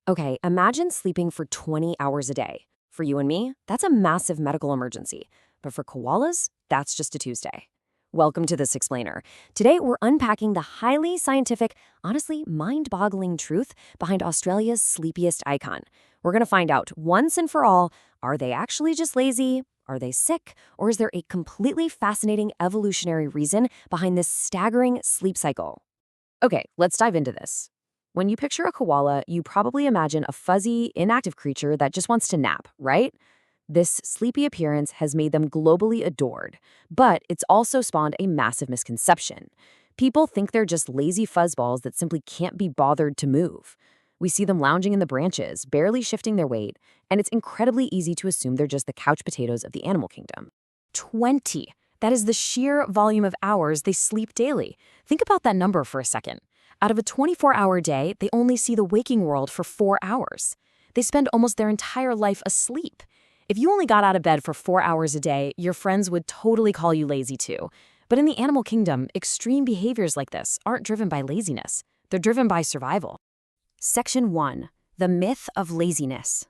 Okay, imagine sleeping for 20 hours a day. For you and me, that's a massive medical emergency. But for koalas, that's just a Tuesday. Welcome to This Explainer. Today, we're unpacking the highly scientific, honestly mind-boggling truth behind Australia's sleepiest icon. We're going to find out once and for all, are they actually just lazy? Are they sick? Or is there a completely fascinating evolutionary reason behind this staggering sleep cycle? Okay, let's dive into this. When you picture a koala, you probably imagine a fuzzy, inactive creature that just wants to nap, right? This sleepy appearance has made them globally adored, but it's also spawned a massive misconception. People think they're just lazy fuzzballs that simply can't be bothered to move. We see them lounging in the branches, barely shifting their weight, and it's incredibly easy to assume they're just the couch potatoes of the animal kingdom. 20. That is the sheer volume of hours they sleep daily. Think about that number for a second. Out of a 24-hour day, they only see the waking world for 4 hours. They spend almost their entire life asleep. If you only got out of bed for 4 hours a day, your friends would totally call you lazy too. But in the animal kingdom, extreme behaviors like this aren't driven by laziness. They're driven by survival. Section 1. The myth of laziness.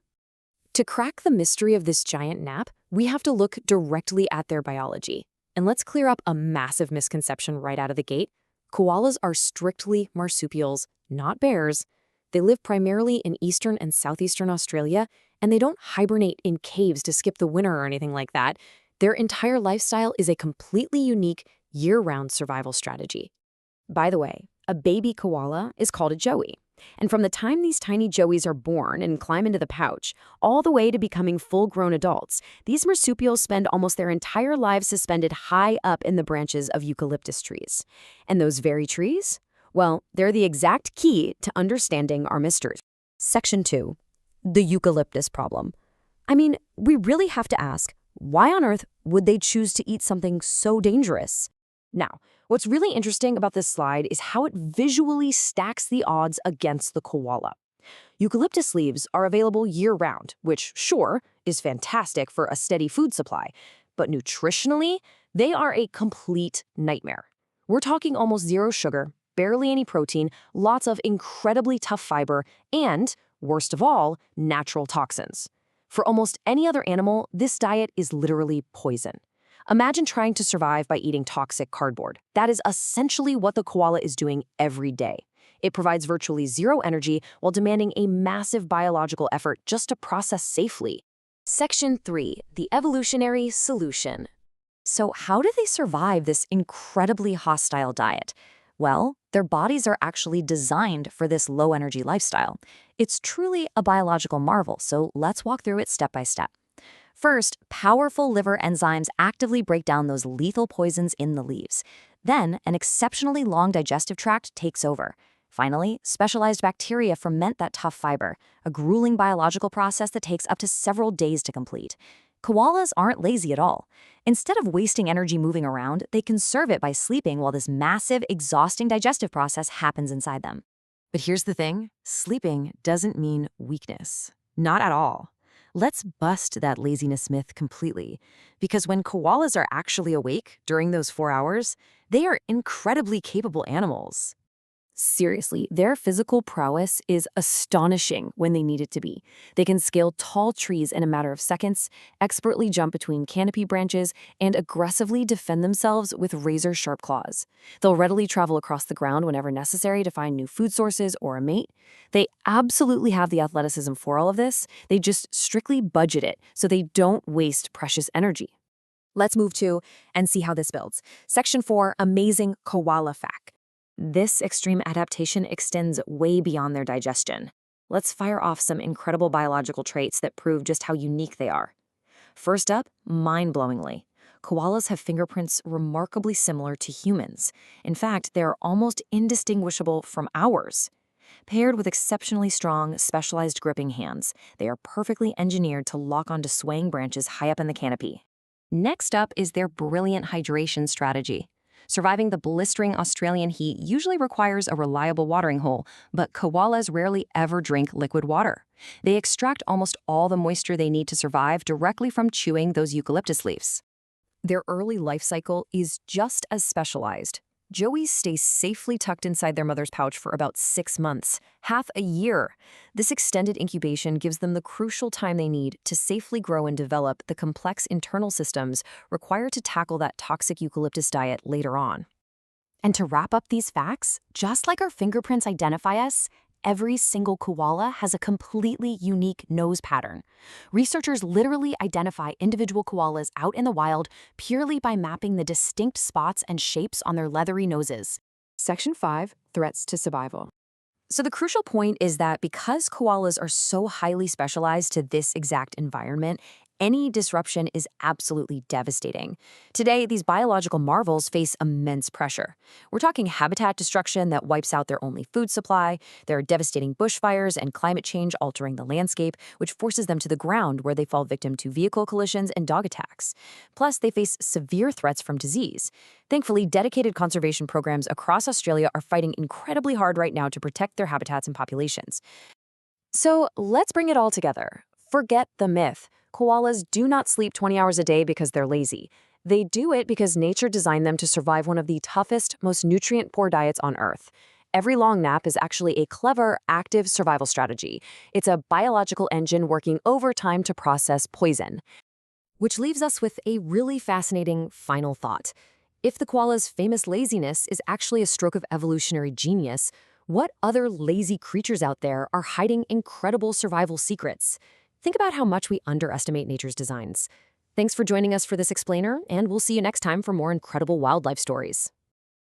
To crack the mystery of this giant nap, we have to look directly at their biology. And let's clear up a massive misconception right out of the gate. Koalas are strictly marsupials, not bears. They live primarily in eastern and southeastern Australia, and they don't hibernate in caves to skip the winter or anything like that. Their entire lifestyle is a completely unique, year-round survival strategy. By the way, a baby koala is called a joey. And from the time these tiny joeys are born and climb into the pouch, all the way to becoming full-grown adults, these marsupials spend almost their entire lives suspended high up in the branches of eucalyptus trees. And those very trees? Well, they're the exact key to understanding our mysteries. Section 2. The eucalyptus problem. I mean, we really have to ask, why on earth would they choose to eat something so dangerous? Now, what's really interesting about this slide is how it visually stacks the odds against the koala. Eucalyptus leaves are available year-round, which, sure, is fantastic for a steady food supply. But nutritionally, they are a complete nightmare. We're talking almost zero sugar, barely any protein, lots of incredibly tough fiber, and, worst of all, natural toxins. For almost any other animal, this diet is literally poison. Imagine trying to survive by eating toxic cardboard. That is essentially what the koala is doing every day. It provides virtually zero energy while demanding a massive biological effort just to process safely. Section 3. The evolutionary solution. So how do they survive this incredibly hostile diet? Well, their bodies are actually designed for this low-energy lifestyle. It's truly a biological marvel, so let's walk through it step by step. First, powerful liver enzymes actively break down those lethal poisons in the leaves. Then, an exceptionally long digestive tract takes over. Finally, specialized bacteria ferment that tough fiber, a grueling biological process that takes up to several days to complete. Koalas aren't lazy at all. Instead of wasting energy moving around, they conserve it by sleeping while this massive, exhausting digestive process happens inside them. But here's the thing, sleeping doesn't mean weakness. Not at all. Let's bust that laziness myth completely, because when koalas are actually awake during those 4 hours, they are incredibly capable animals. Seriously, their physical prowess is astonishing when they need it to be. They can scale tall trees in a matter of seconds, expertly jump between canopy branches, and aggressively defend themselves with razor-sharp claws. They'll readily travel across the ground whenever necessary to find new food sources or a mate. They absolutely have the athleticism for all of this. They just strictly budget it so they don't waste precious energy. Let's move to and see how this builds. Section 4, Amazing Koala Fact. This extreme adaptation extends way beyond their digestion. Let's fire off some incredible biological traits that prove just how unique they are. First up, mind-blowingly, koalas have fingerprints remarkably similar to humans. In fact, they are almost indistinguishable from ours. Paired with exceptionally strong, specialized gripping hands, they are perfectly engineered to lock onto swaying branches high up in the canopy. Next up is their brilliant hydration strategy. Surviving the blistering Australian heat usually requires a reliable watering hole, but koalas rarely ever drink liquid water. They extract almost all the moisture they need to survive directly from chewing those eucalyptus leaves. Their early life cycle is just as specialized. Joeys stay safely tucked inside their mother's pouch for about 6 months, half a year. This extended incubation gives them the crucial time they need to safely grow and develop the complex internal systems required to tackle that toxic eucalyptus diet later on. And to wrap up these facts, just like our fingerprints identify us, every single koala has a completely unique nose pattern. Researchers literally identify individual koalas out in the wild purely by mapping the distinct spots and shapes on their leathery noses. Section 5, Threats to Survival. So the crucial point is that because koalas are so highly specialized to this exact environment, any disruption is absolutely devastating. Today, these biological marvels face immense pressure. We're talking habitat destruction that wipes out their only food supply. There are devastating bushfires and climate change altering the landscape, which forces them to the ground where they fall victim to vehicle collisions and dog attacks. Plus, they face severe threats from disease. Thankfully, dedicated conservation programs across Australia are fighting incredibly hard right now to protect their habitats and populations. So let's bring it all together. Forget the myth. Koalas do not sleep 20 hours a day because they're lazy. They do it because nature designed them to survive one of the toughest, most nutrient-poor diets on Earth. Every long nap is actually a clever, active survival strategy. It's a biological engine working overtime to process poison. Which leaves us with a really fascinating final thought. If the koala's famous laziness is actually a stroke of evolutionary genius, what other lazy creatures out there are hiding incredible survival secrets? Think about how much we underestimate nature's designs. Thanks for joining us for this explainer, and we'll see you next time for more incredible wildlife stories.